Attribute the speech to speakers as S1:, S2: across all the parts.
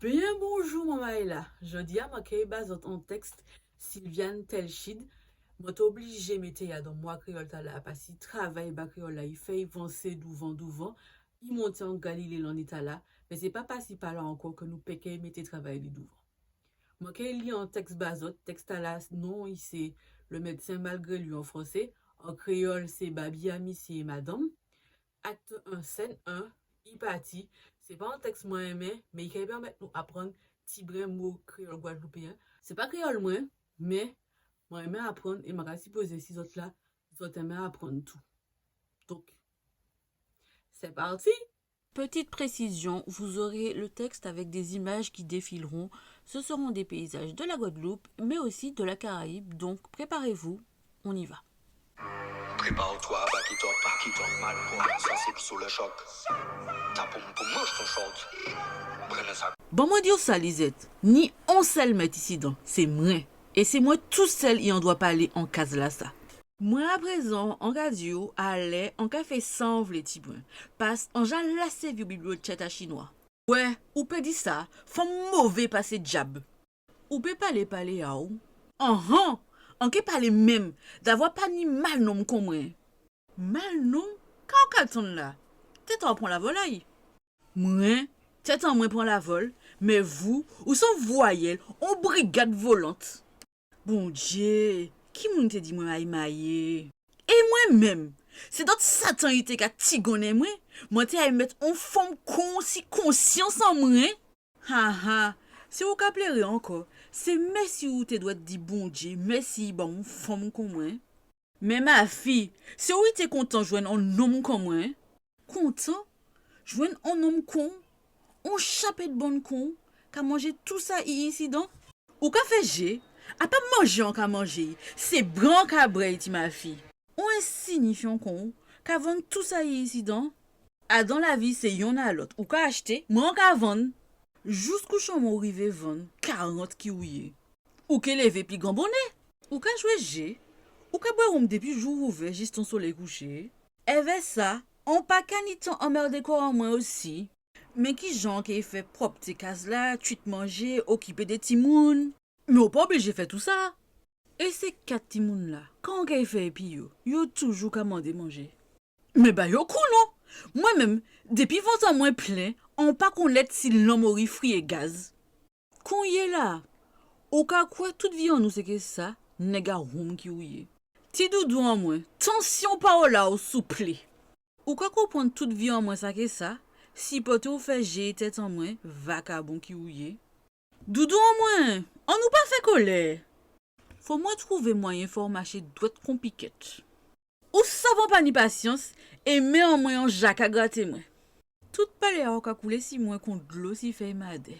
S1: Bien bonjour Mamaïla, je dis à ma bazot en texte Sylviane Telchid, moi t'obligé mettre ya dans moi créole ta là parce qu'il travaille ba créole là, il fait avancer douvant, il monte en Galilée l'en état là, mais c'est pas passé par là encore que nous péquet mettre travail li douvant. Moi qui lit en texte bazot, texte là non, il c'est le médecin malgré lui en français, en créole c'est Babi Amici et madame. Acte 1, scène 1, il partit. C'est pas un texte moins aimé, mais il permet de nous apprendre petit brin mot créole guadeloupéen. C'est pas créole moins, mais moi aimé apprendre et m'a supposé si autres là, ils ont aimé apprendre tout. Donc, c'est parti!
S2: Petite précision, vous aurez le texte avec des images qui défileront. Ce seront des paysages de la Guadeloupe, mais aussi de la Caraïbe, donc préparez-vous, on y va.
S3: Prépare-toi, back it up, mal pour sensible sous le choc. Ta poum poum mange ton short. Prenez ça.
S2: Bon, moi dire ça, Lisette, ni on seul met ici dans, c'est moi. Et c'est moi tout seul y en doit pas aller en case là ça. Moi à présent, en radio, allez, en café sans les petits bruns. Passe en j'en lassé vieux bibliothèque à chinois. Ouais, ou peut dire ça, faut mauvais passer jab. Ou peut parler à ou. En que parler même, d'avoir pas ni mal nom comme moi. Mal nom? Quand on là? T'es en prend la volaille. Moi, t'es en moi prend la vol, mais vous, ou sans voyelle, on brigade volante. Bon Dieu, qui moun te dit moi aïe maille? Et moi-même, c'est d'autres satan ite ka tigonne moi te aïe mettre en forme si conscience en moi. Ha ha, si vous ka plaire encore, c'est merci ou te doit dire bon Dieu, merci bon femme comme moi. Mais ma fille, si ou ite content joindre un homme comme moi, content joindre un homme con, on chapé de bon con, qu'a mangé tout ça ici donc. Ou ka fait j'ai, a pas manger en ka manger, c'est bran ka braille ma fille. On insignifiant con, qu'a vendre tout ça ici donc. A dans la vie c'est yon à l'autre, ou ka acheter, moi ka vendre. Jusqu'au chamon rive vendre 40 ki ouye. Ou ke leve pi grand bonnet, ou ka jouer j'ai, ou ka boire un depuis jour ouvert juste ton soleil couché. Avec ça, on pas caniton emmerdé quoi en moi aussi. Mais qui gens qui fait propre tes cases là, tu te manger, occuper des timouns. Mais on pas obligé de faire tout ça. Et ces 4 timouns là, quand on fait épi yo toujours commandé manger. Mais bah yo cool non? Moi-même, depuis 20 ans moins plein, on pas connaître si l'homme aurait frit et gaz. Qu'on y est là, au cas quoi toute vie en nous c'est que ça, nèg roum qui ouye. Ti doudou en moins, tension parola ou souple. Ou ka comprendre toute vie en moins ça que ça, si pote ou fait j'ai tête en moins, vacabon qui ouye. Doudou en moins, on nous pas fait colère. Faut moi trouver moyen fort marcher doit compliqué. Ou savons pas ni patience, et met en moins en Jacques à gratter moi. Tout palais a ka coulé si moins contre de l'eau si fait made.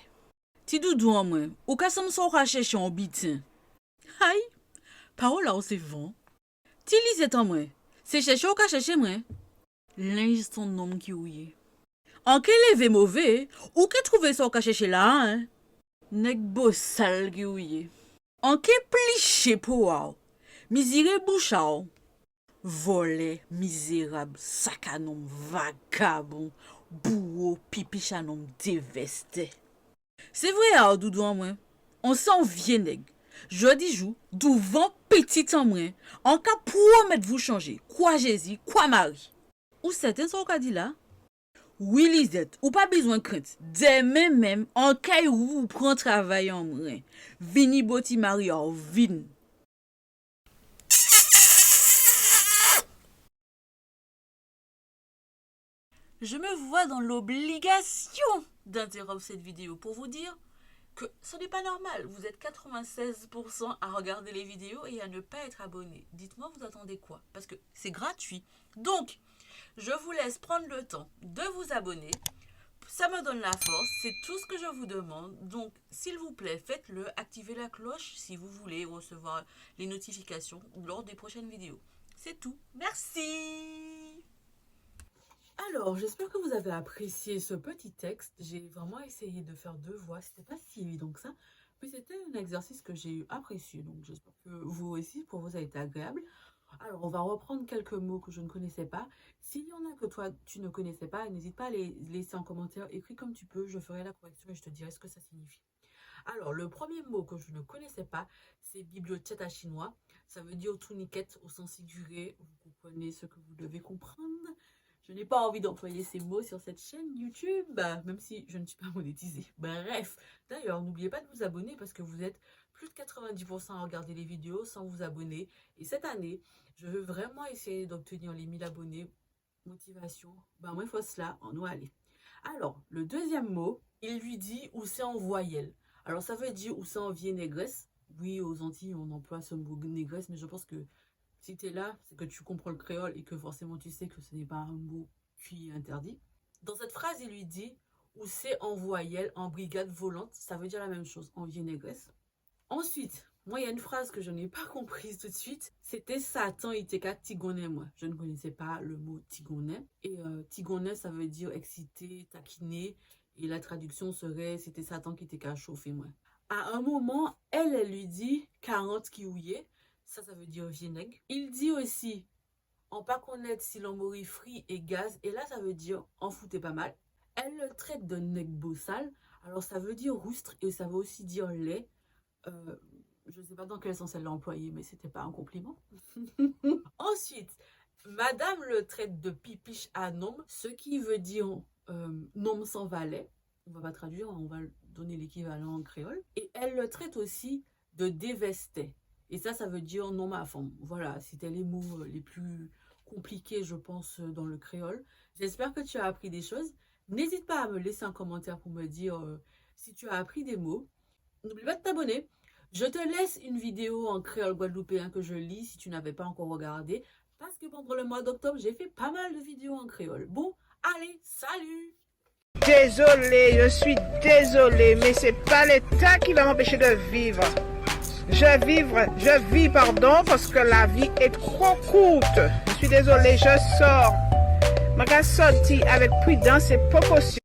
S2: Ti doudou en moins, ou ka sam so ka chercher en bitin. Aïe, parole là c'est vent. Ti lisette en moins, c'est chercher ou ka chercher moi. Linge son nom qui ouye. En quel levé mauvais, ou que trouver ça ka chercher là, hein? Nèg beau sale qui ouye. En quel pliché pour wow. Miséré bouchard. Volé, misérable, sacanom, vagabond, bourreau, pipichanom, dévesté. C'est vrai, à doudou en moi. On s'en vient, nèg. Jodi jou, douvant petit en moi. En cas promettre vous changer. Quoi Jésus, quoi Marie. Ou certains sont qu'a dit là? Oui, Lisette, ou pas besoin de crainte. Demain même, en cas où vous prend travail en moi. Vini boti Marie en vin. Je me vois dans l'obligation d'interrompre cette vidéo pour vous dire que ce n'est pas normal. Vous êtes 96% à regarder les vidéos et à ne pas être abonné. Dites-moi, vous attendez quoi? Parce que c'est gratuit. Donc, je vous laisse prendre le temps de vous abonner. Ça me donne la force, c'est tout ce que je vous demande. Donc, s'il vous plaît, faites-le. Activez la cloche si vous voulez recevoir les notifications lors des prochaines vidéos. C'est tout. Merci.
S1: Alors, j'espère que vous avez apprécié ce petit texte. J'ai vraiment essayé de faire deux voix. C'était pas si évident que ça. Mais c'était un exercice que j'ai apprécié. Donc, j'espère que vous aussi, pour vous, ça a été agréable. Alors, on va reprendre quelques mots que je ne connaissais pas. S'il y en a que toi, tu ne connaissais pas, n'hésite pas à les laisser en commentaire. Écris comme tu peux, je ferai la correction et je te dirai ce que ça signifie. Alors, le premier mot que je ne connaissais pas, c'est bibliothèque à chinois. Ça veut dire tourniquette au sens figuré. Vous comprenez ce que vous devez comprendre. Je n'ai pas envie d'employer ces mots sur cette chaîne YouTube, même si je ne suis pas monétisée. Bref, d'ailleurs, n'oubliez pas de vous abonner parce que vous êtes plus de 90% à regarder les vidéos sans vous abonner. Et cette année, je veux vraiment essayer d'obtenir les 1000 abonnés. Motivation, moi, il faut cela, on doit aller. Alors, le deuxième mot, il lui dit où c'est en voyelle. Alors, ça veut dire où c'est en vieille négresse. Oui, aux Antilles, on emploie ce mot négresse, mais je pense que si tu es là, c'est que tu comprends le créole et que forcément tu sais que ce n'est pas un mot qui est interdit. Dans cette phrase, il lui dit où c'est en voyelle, en brigade volante. Ça veut dire la même chose, en vieille négresse. Ensuite, moi, il y a une phrase que je n'ai pas comprise tout de suite. C'était Satan iteka tigonais, moi. Je ne connaissais pas le mot tigonais. Et tigonais, ça veut dire excité, taquiner. Et la traduction serait c'était Satan qui t'est chauffé, moi. À un moment, elle lui dit 40 kiouye. Ça veut dire vinaigre. Il dit aussi en pas connaître si l'on frit et gaz. Et là, ça veut dire en foutez pas mal. Elle le traite de nègre bossal. Alors, ça veut dire roustre et ça veut aussi dire lait. Je ne sais pas dans quel sens elle l'a employé, mais c'était pas un compliment. Ensuite, madame le traite de pipiche à nom, ce qui veut dire nom sans valet. On va pas traduire, on va donner l'équivalent en créole. Et elle le traite aussi de dévesté. Et ça veut dire nom ma femme. Voilà, c'était les mots les plus compliqués, je pense, dans le créole. J'espère que tu as appris des choses. N'hésite pas à me laisser un commentaire pour me dire si tu as appris des mots. N'oublie pas de t'abonner. Je te laisse une vidéo en créole guadeloupéen que je lis si tu n'avais pas encore regardé. Parce que pendant le mois d'octobre, j'ai fait pas mal de vidéos en créole. Bon, allez, salut!
S4: Désolée, je suis désolée, mais c'est pas l'État qui va m'empêcher de vivre. Je vis, parce que la vie est trop courte. Je suis désolée, je sors. Je vais sortir avec prudence et précaution.